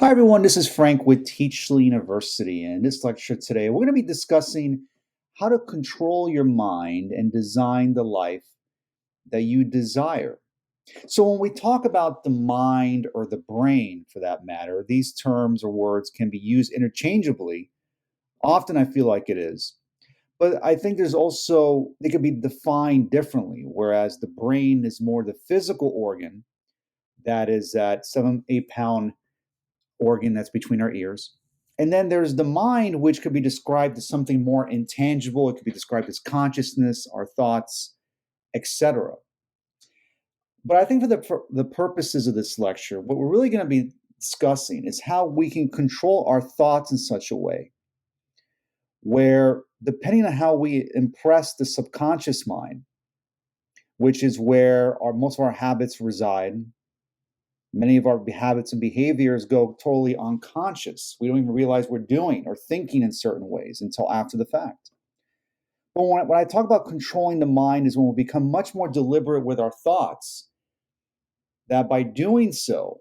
Hi, everyone. This is Frank with Teachly University. And in this lecture today, we're going to be discussing how to control your mind and design the life that you desire. So, when we talk about the mind or the brain, for that matter, these terms or words can be used interchangeably. Often, I feel like it is. But I think there's also, they could be defined differently, whereas the brain is more the physical organ that is that 7, 8 pound organ that's between our ears. And then there's the mind, which could be described as something more intangible. It could be described as consciousness, our thoughts, etc. But I think for the purposes of this lecture, what we're really going to be discussing is how we can control our thoughts in such a way where, depending on how we impress the subconscious mind, which is where most of our habits reside. Many of our habits and behaviors go totally unconscious. We don't even realize we're doing or thinking in certain ways until after the fact. But when I talk about controlling the mind is when we become much more deliberate with our thoughts, that by doing so,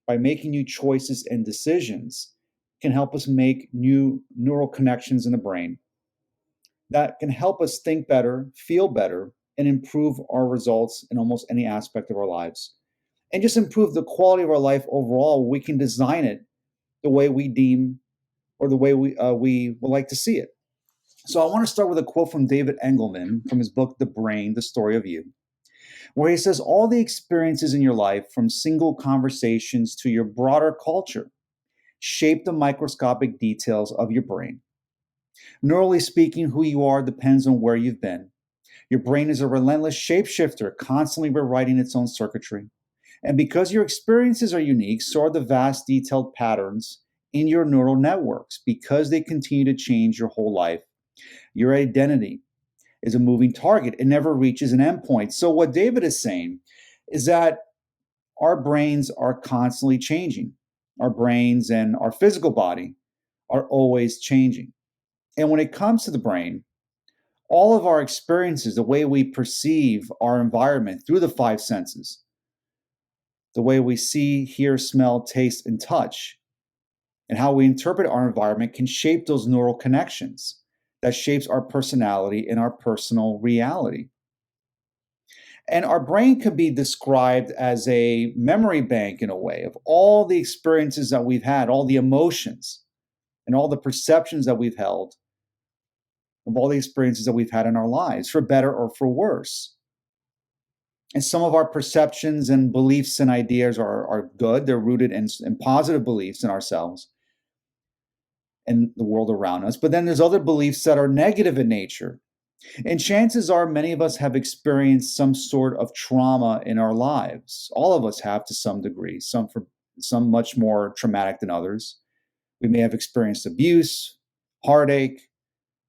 by making new choices and decisions, can help us make new neural connections in the brain that can help us think better, feel better, and improve our results in almost any aspect of our lives. And just improve the quality of our life overall. We can design it the way we deem or the way we would like to see it. So I want to start with a quote from David Engelman from his book, The Brain, The Story of You, where he says, all the experiences in your life, from single conversations to your broader culture, shape the microscopic details of your brain. Neurally speaking, who you are depends on where you've been. Your brain is a relentless shapeshifter, constantly rewriting its own circuitry. And because your experiences are unique, so are the vast detailed patterns in your neural networks, because they continue to change your whole life. Your identity is a moving target. It never reaches an endpoint. So what David is saying is that our brains are constantly changing. Our brains and our physical body are always changing. And when it comes to the brain, all of our experiences, the way we perceive our environment through the five senses, the way we see, hear, smell, taste, and touch, and how we interpret our environment can shape those neural connections that shapes our personality and our personal reality. And our brain could be described as a memory bank in a way of all the experiences that we've had, all the emotions and all the perceptions that we've held, of all the experiences that we've had in our lives, for better or for worse. And some of our perceptions and beliefs and ideas are good. They're rooted in positive beliefs in ourselves and the world around us. But then there's other beliefs that are negative in nature. And chances are many of us have experienced some sort of trauma in our lives. All of us have to some degree, some much more traumatic than others. We may have experienced abuse, heartache,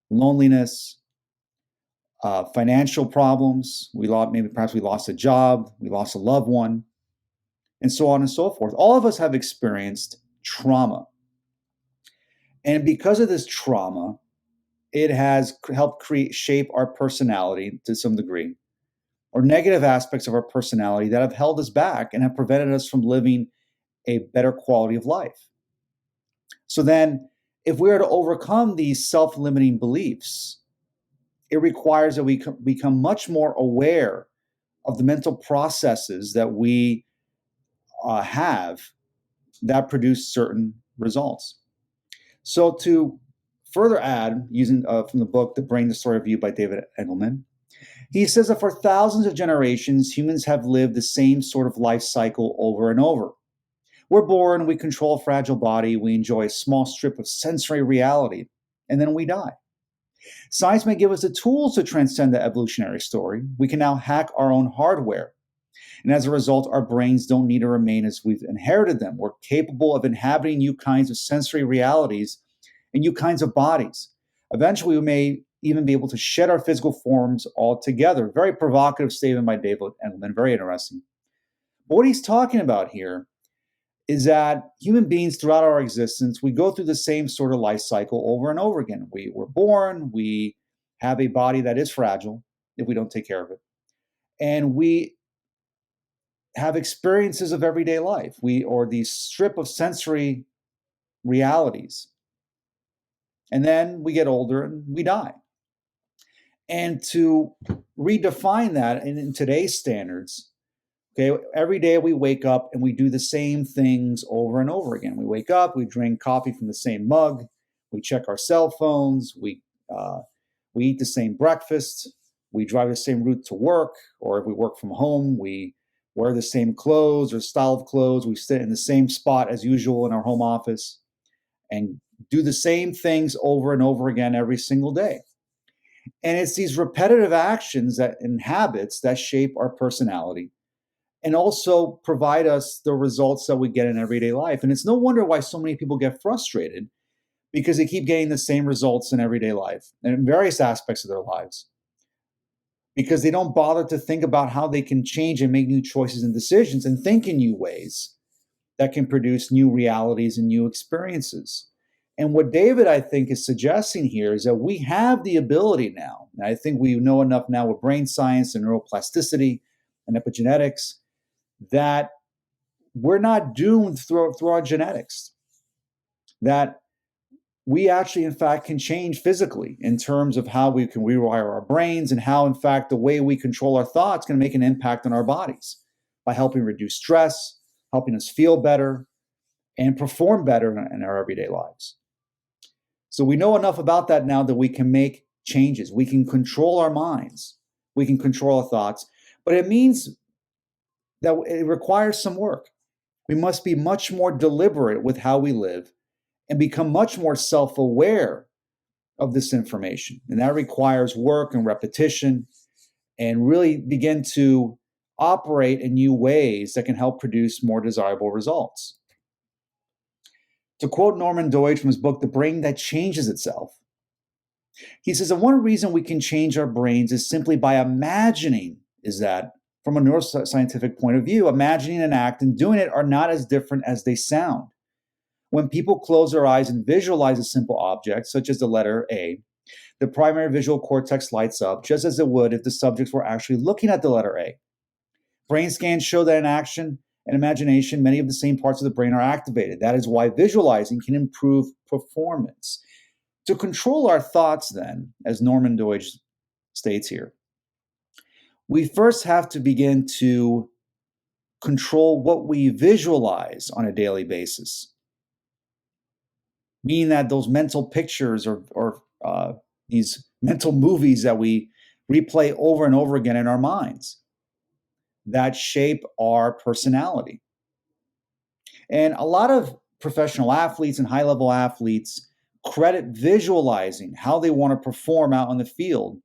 loneliness, financial problems. Perhaps we lost a job, we lost a loved one, and so on and so forth. All of us have experienced trauma. And because of this trauma, it has helped shape our personality to some degree, or negative aspects of our personality that have held us back and have prevented us from living a better quality of life. So then, if we are to overcome these self-limiting beliefs, it requires that we become much more aware of the mental processes that we have that produce certain results. So to further add, using from the book, The Brain, The Story of You by David Engelman, he says that for thousands of generations, humans have lived the same sort of life cycle over and over. We're born, we control a fragile body, we enjoy a small strip of sensory reality, and then we die. Science may give us the tools to transcend the evolutionary story. We can now hack our own hardware. And as a result, our brains don't need to remain as we've inherited them. We're capable of inhabiting new kinds of sensory realities and new kinds of bodies. Eventually, we may even be able to shed our physical forms altogether. Very provocative statement by David Engelman, very interesting. But what he's talking about here is that human beings throughout our existence, we go through the same sort of life cycle over and over again. We were born, we have a body that is fragile if we don't take care of it. And we have experiences of everyday life, or these strip of sensory realities. And then we get older and we die. And to redefine that in today's standards, okay, every day we wake up and we do the same things over and over again. We wake up, we drink coffee from the same mug, we check our cell phones, we eat the same breakfast, we drive the same route to work, or if we work from home, we wear the same clothes or style of clothes, we sit in the same spot as usual in our home office, and do the same things over and over again every single day. And it's these repetitive actions and habits that shape our personality and also provide us the results that we get in everyday life. And it's no wonder why so many people get frustrated, because they keep getting the same results in everyday life and in various aspects of their lives, because they don't bother to think about how they can change and make new choices and decisions and think in new ways that can produce new realities and new experiences. And what David, I think, is suggesting here is that we have the ability now, and I think we know enough now with brain science and neuroplasticity and epigenetics, that we're not doomed through our genetics, that we actually, in fact, can change physically in terms of how we can rewire our brains and how, in fact, the way we control our thoughts can make an impact on our bodies by helping reduce stress, helping us feel better, and perform better in our everyday lives. So we know enough about that now that we can make changes. We can control our minds. We can control our thoughts. But it means that it requires some work. We must be much more deliberate with how we live and become much more self-aware of this information. And that requires work and repetition, and really begin to operate in new ways that can help produce more desirable results. To quote Norman Doidge from his book, The Brain That Changes Itself, he says that one reason we can change our brains is simply by imagining, is that from a neuroscientific point of view, imagining an act and doing it are not as different as they sound. When people close their eyes and visualize a simple object, such as the letter A, the primary visual cortex lights up just as it would if the subjects were actually looking at the letter A. Brain scans show that in action and imagination, many of the same parts of the brain are activated. That is why visualizing can improve performance. To control our thoughts, then, as Norman Doidge states here, we first have to begin to control what we visualize on a daily basis, meaning that those mental pictures or these mental movies that we replay over and over again in our minds that shape our personality. And a lot of professional athletes and high-level athletes credit visualizing how they want to perform out on the field.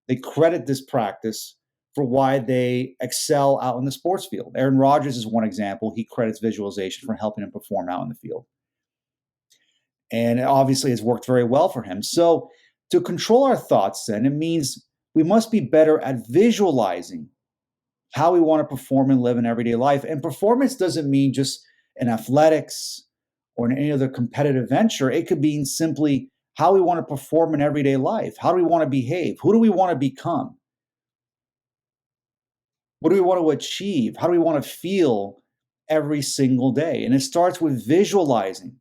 They credit this practice for why they excel out in the sports field. Aaron Rodgers is one example. He credits visualization for helping him perform out in the field. And it obviously has worked very well for him. So to control our thoughts, then, it means we must be better at visualizing how we want to perform and live in everyday life. And performance doesn't mean just in athletics or in any other competitive venture. It could mean simply how we want to perform in everyday life. How do we want to behave? Who do we want to become? What do we want to achieve? How do we want to feel every single day? And it starts with visualizing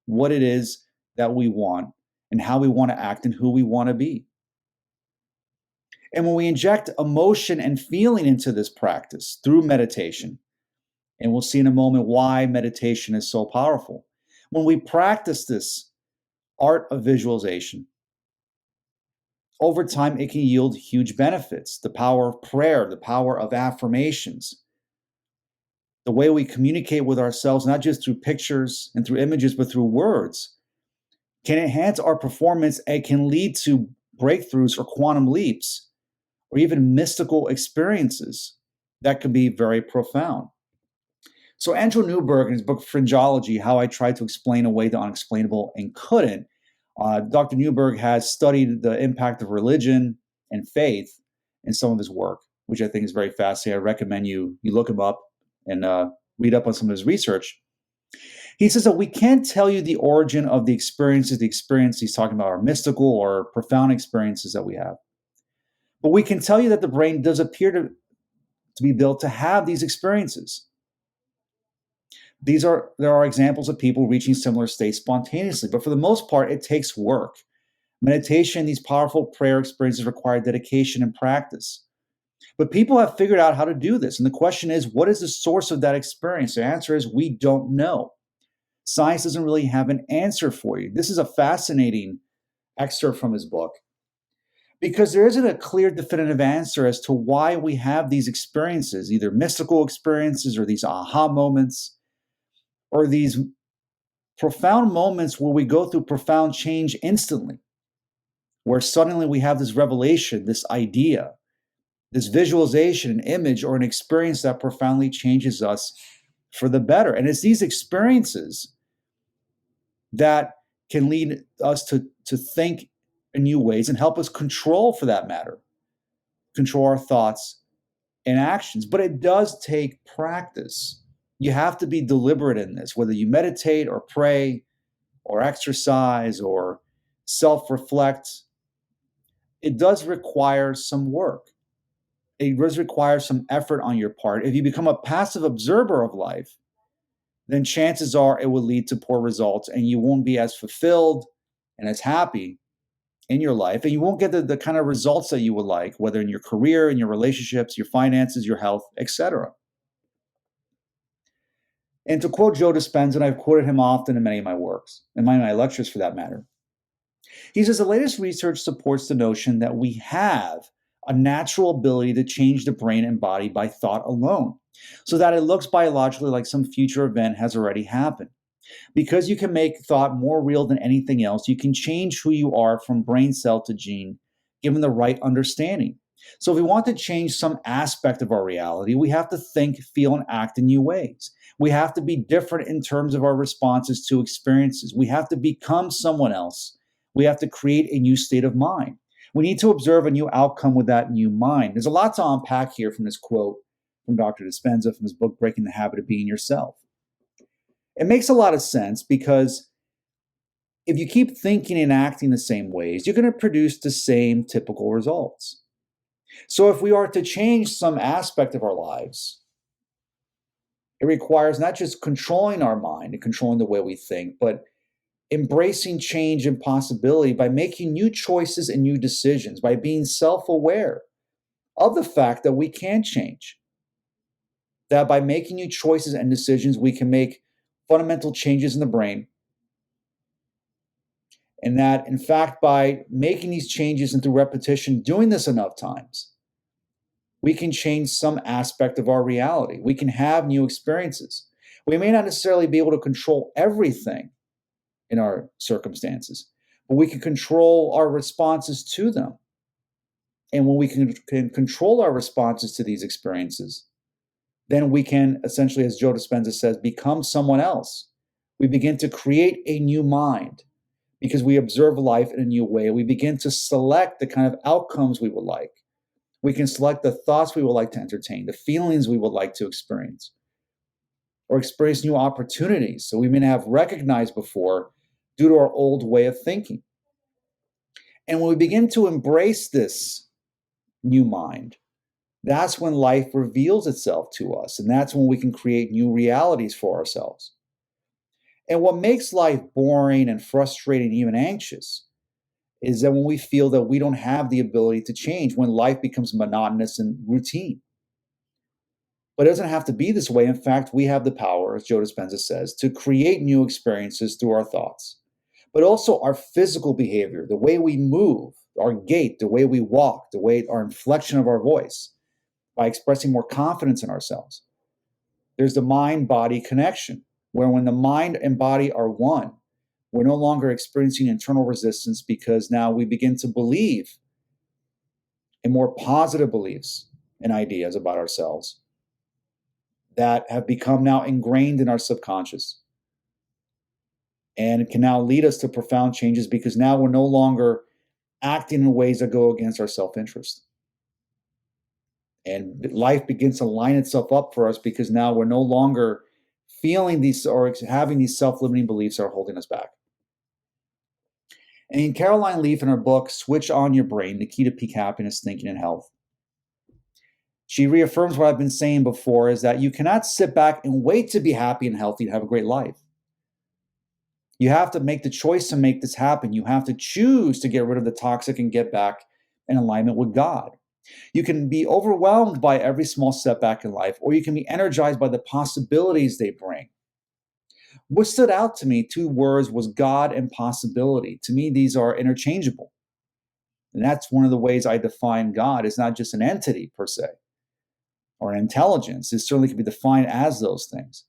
what it is that we want and how we want to act and who we want to be. And when we inject emotion and feeling into this practice through meditation, and we'll see in a moment why meditation is so powerful. When we practice this art of visualization, over time, it can yield huge benefits. The power of prayer, the power of affirmations, the way we communicate with ourselves, not just through pictures and through images, but through words, can enhance our performance and can lead to breakthroughs or quantum leaps or even mystical experiences that can be very profound. So Andrew Newberg, in his book Fringeology, How I Tried to Explain Away the Unexplainable and Couldn't, Dr. Newberg has studied the impact of religion and faith in some of his work, which I think is very fascinating. I recommend you look him up and read up on some of his research. He says that we can't tell you the origin of the experience he's talking about are mystical or profound experiences that we have. But we can tell you that the brain does appear to to be built to have these experiences. There are examples of people reaching similar states spontaneously, but for the most part, it takes work. Meditation, these powerful prayer experiences require dedication and practice. But people have figured out how to do this. And the question is, what is the source of that experience? The answer is, we don't know. Science doesn't really have an answer for you. This is a fascinating excerpt from his book because there isn't a clear, definitive answer as to why we have these experiences, either mystical experiences or these aha moments or these profound moments where we go through profound change instantly, where suddenly we have this revelation, this idea, this visualization, an image, or an experience that profoundly changes us for the better. And it's these experiences that can lead us to think in new ways and help us control, for that matter, control our thoughts and actions. But it does take practice. You have to be deliberate in this, whether you meditate or pray or exercise or self-reflect. It does require some work. It does require some effort on your part. If you become a passive observer of life, then chances are it will lead to poor results and you won't be as fulfilled and as happy in your life. And you won't get the kind of results that you would like, whether in your career, in your relationships, your finances, your health, etc. And to quote Joe Dispenza, and I've quoted him often in many of my works, and many of my lectures for that matter, he says the latest research supports the notion that we have a natural ability to change the brain and body by thought alone, so that it looks biologically like some future event has already happened. Because you can make thought more real than anything else, you can change who you are from brain cell to gene, given the right understanding. So if we want to change some aspect of our reality, we have to think, feel, and act in new ways. We have to be different in terms of our responses to experiences. We have to become someone else. We have to create a new state of mind. We need to observe a new outcome with that new mind. There's a lot to unpack here from this quote from Dr. Dispenza from his book, Breaking the Habit of Being Yourself. It makes a lot of sense because if you keep thinking and acting the same ways, you're going to produce the same typical results. So if we are to change some aspect of our lives, it requires not just controlling our mind and controlling the way we think, but embracing change and possibility by making new choices and new decisions, by being self-aware of the fact that we can change. That by making new choices and decisions, we can make fundamental changes in the brain. And that, in fact, by making these changes and through repetition, doing this enough times, we can change some aspect of our reality. We can have new experiences. We may not necessarily be able to control everything in our circumstances, but we can control our responses to them. And when we can control our responses to these experiences, then we can essentially, as Joe Dispenza says, become someone else. We begin to create a new mind because we observe life in a new way. We begin to select the kind of outcomes we would like. We can select the thoughts we would like to entertain, the feelings we would like to experience, or experience new opportunities that we may not have recognized before due to our old way of thinking. And when we begin to embrace this new mind, that's when life reveals itself to us. And that's when we can create new realities for ourselves. And what makes life boring and frustrating, even anxious, is that when we feel that we don't have the ability to change, when life becomes monotonous and routine. But it doesn't have to be this way. In fact, we have the power, as Joe Dispenza says, to create new experiences through our thoughts, but also our physical behavior, the way we move, our gait, the way we walk, the way our inflection of our voice, by expressing more confidence in ourselves. There's the mind-body connection, where when the mind and body are one, we're no longer experiencing internal resistance because now we begin to believe in more positive beliefs and ideas about ourselves that have become now ingrained in our subconscious and can now lead us to profound changes because now we're no longer acting in ways that go against our self-interest. And life begins to line itself up for us because now we're no longer feeling these or having these self-limiting beliefs that are holding us back. And Caroline Leaf, in her book, Switch on Your Brain, The Key to Peak Happiness, Thinking, and Health, She reaffirms what I've been saying before, is that you cannot sit back and wait to be happy and healthy and have a great life. You have to make the choice to make this happen. You have to choose to get rid of the toxic and get back in alignment with God. You can be overwhelmed by every small setback in life, or you can be energized by the possibilities they bring. What stood out to me, two words, was God and possibility. To me, these are interchangeable. And that's one of the ways I define God. It's not just an entity per se or an intelligence. It certainly can be defined as those things.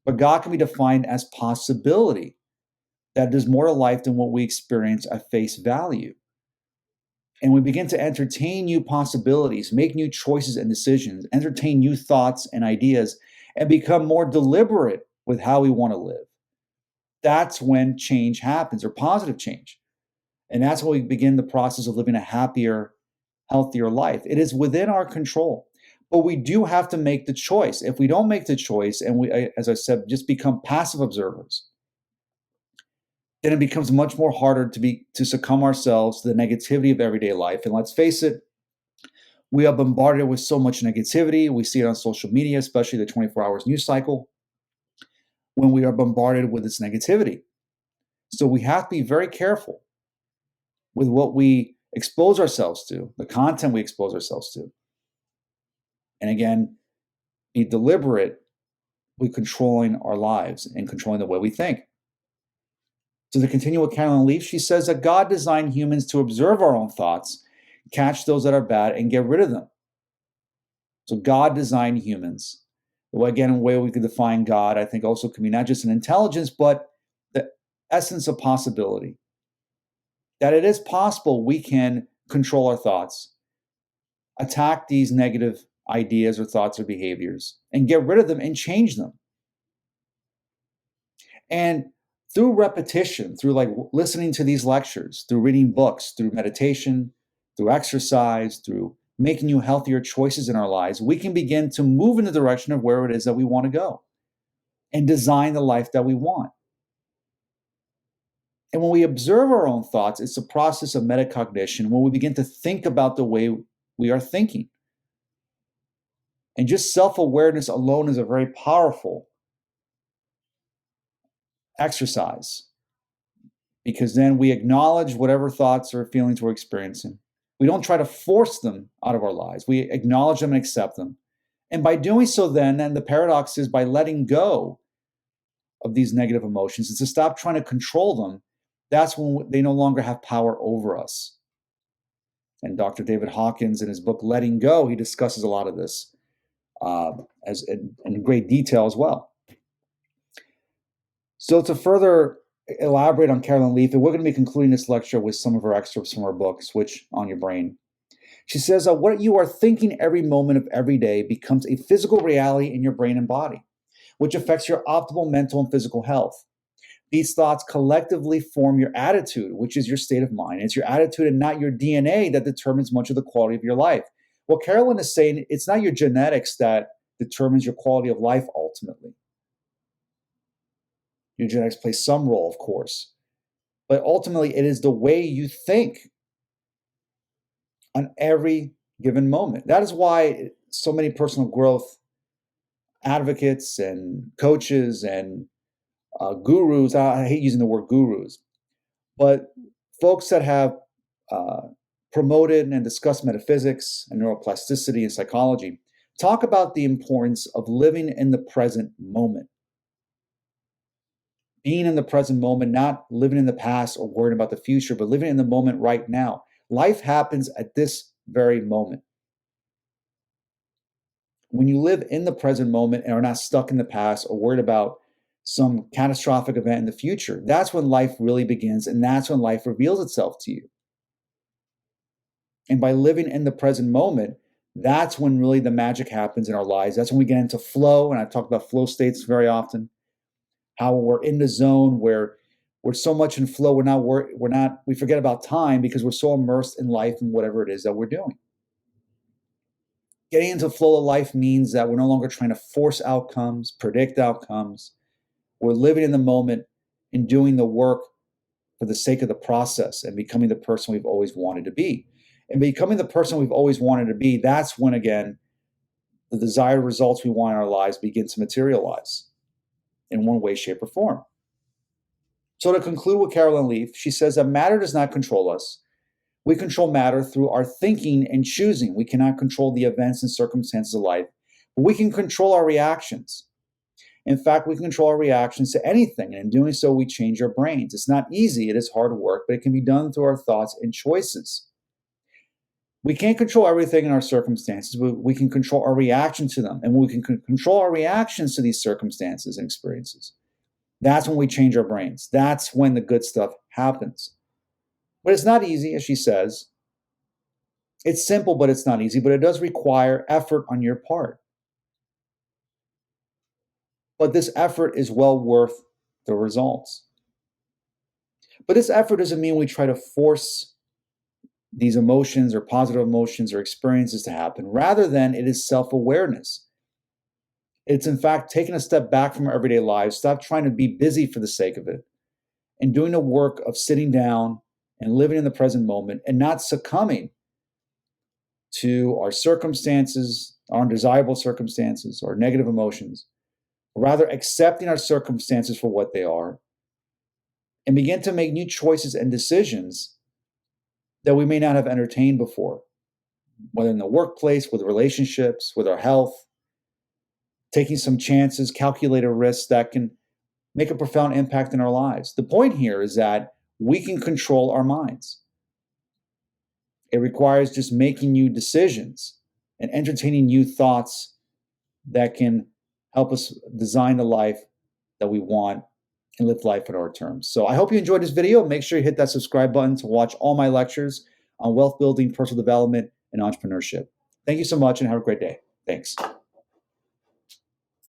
But God can be defined as possibility, that there's more to life than what we experience at face value. And we begin to entertain new possibilities, make new choices and decisions, entertain new thoughts and ideas, and become more deliberate with how we want to live. That's when change happens, or positive change. And that's when we begin the process of living a happier, healthier life. It is within our control, but we do have to make the choice. If we don't make the choice and we, as I said, just become passive observers, then it becomes much more harder to succumb ourselves to the negativity of everyday life. And let's face it, we are bombarded with so much negativity. We see it on social media, especially the 24 hours news cycle, when we are bombarded with this negativity. So we have to be very careful with what we expose ourselves to, the content we expose ourselves to. And again, be deliberate with controlling our lives and controlling the way we think. So to continue with Caroline Leaf, she says that God designed humans to observe our own thoughts, catch those that are bad, and get rid of them. So God designed humans. Again, a way we could define God, I think, also can be not just an intelligence, but the essence of possibility. That it is possible we can control our thoughts, attack these negative ideas or thoughts or behaviors, and get rid of them and change them. And through repetition, through like listening to these lectures, through reading books, through meditation, through exercise, through making new healthier choices in our lives, we can begin to move in the direction of where it is that we want to go and design the life that we want. And when we observe our own thoughts, it's a process of metacognition when we begin to think about the way we are thinking. And just self-awareness alone is a very powerful exercise, because then we acknowledge whatever thoughts or feelings we're experiencing. We don't try to force them out of our lives. We acknowledge them and accept them. And by doing so, then the paradox is, by letting go of these negative emotions and to stop trying to control them, that's when they no longer have power over us. And Dr. David Hawkins, in his book Letting Go, he discusses a lot of this as in great detail as well. So to further elaborate on Caroline Leaf, and we're going to be concluding this lecture with some of her excerpts from her book, Switch on Your Brain. She says that what you are thinking every moment of every day becomes a physical reality in your brain and body, which affects your optimal mental and physical health. These thoughts collectively form your attitude, which is your state of mind. It's your attitude and not your DNA that determines much of the quality of your life. Well, Carolyn is saying it's not your genetics that determines your quality of life ultimately. Your genetics play some role, of course, but ultimately it is the way you think on every given moment. That is why so many personal growth advocates and coaches and gurus, I hate using the word gurus, but folks that have promoted and discussed metaphysics and neuroplasticity and psychology talk about the importance of living in the present moment. Being in the present moment, not living in the past or worrying about the future, but living in the moment right now. Life happens at this very moment. When you live in the present moment and are not stuck in the past or worried about some catastrophic event in the future, that's when life really begins, and that's when life reveals itself to you. And by living in the present moment, that's when really the magic happens in our lives. That's when we get into flow, and I talk about flow states very often. How we're in the zone where we're so much in flow, we forget about time because we're so immersed in life and whatever it is that we're doing. Getting into flow of life means that we're no longer trying to force outcomes, predict outcomes. We're living in the moment and doing the work for the sake of the process and becoming the person we've always wanted to be. And becoming the person we've always wanted to be, that's when, again, the desired results we want in our lives begin to materialize in one way, shape, or form. So to conclude with Caroline Leaf, she says that matter does not control us. We control matter through our thinking and choosing. We cannot control the events and circumstances of life, but we can control our reactions. In fact, we can control our reactions to anything, and in doing so, we change our brains. It's not easy, it is hard work, but it can be done through our thoughts and choices. We can't control everything in our circumstances, but we can control our reaction to them. And when we can control our reactions to these circumstances and experiences, that's when we change our brains. That's when the good stuff happens. But it's not easy, as she says. It's simple, but it's not easy, but it does require effort on your part. But this effort is well worth the results. But this effort doesn't mean we try to force these emotions or positive emotions or experiences to happen. Rather than it is self-awareness. It's in fact taking a step back from our everyday lives, stop trying to be busy for the sake of it, and doing the work of sitting down and living in the present moment and not succumbing to our circumstances, our undesirable circumstances, or negative emotions. Rather, accepting our circumstances for what they are and begin to make new choices and decisions that we may not have entertained before, whether in the workplace, with relationships, with our health, taking some chances, calculated risks that can make a profound impact in our lives. The point here is that we can control our minds. It requires just making new decisions and entertaining new thoughts that can help us design the life that we want and live life on our terms. So I hope you enjoyed this video. Make sure you hit that subscribe button to watch all my lectures on wealth building, personal development, and entrepreneurship. Thank you so much and have a great day. Thanks.